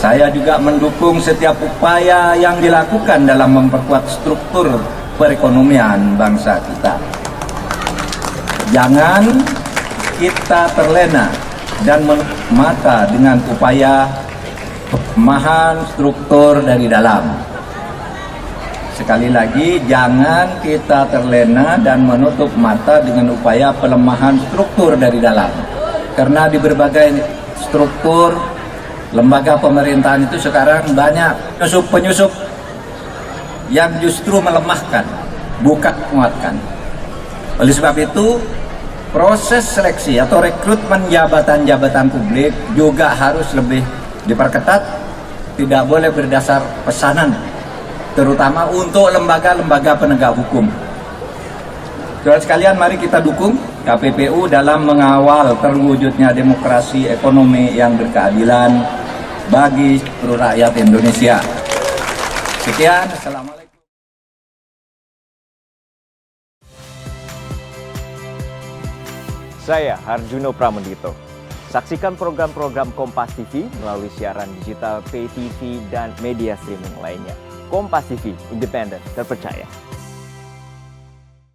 Saya juga mendukung setiap upaya yang dilakukan dalam memperkuat struktur perekonomian bangsa kita. Jangan kita terlena dan menutup mata dengan upaya pelemahan struktur dari dalam. Sekali lagi, jangan kita terlena dan menutup mata dengan upaya pelemahan struktur dari dalam. Karena di berbagai struktur lembaga pemerintahan itu sekarang banyak penyusup-penyusup yang justru melemahkan, bukan menguatkan. Oleh sebab itu, proses seleksi atau rekrutmen jabatan-jabatan publik juga harus lebih diperketat, tidak boleh berdasar pesanan, terutama untuk lembaga-lembaga penegak hukum. Saudara sekalian, mari kita dukung KPPU dalam mengawal terwujudnya demokrasi ekonomi yang berkeadilan bagi seluruh rakyat Indonesia. Sekian, Assalamualaikum. Saya Harjuno Pramendito. Saksikan program-program Kompas TV melalui siaran digital, pay TV, dan media streaming lainnya. Kompas TV, independen, terpercaya.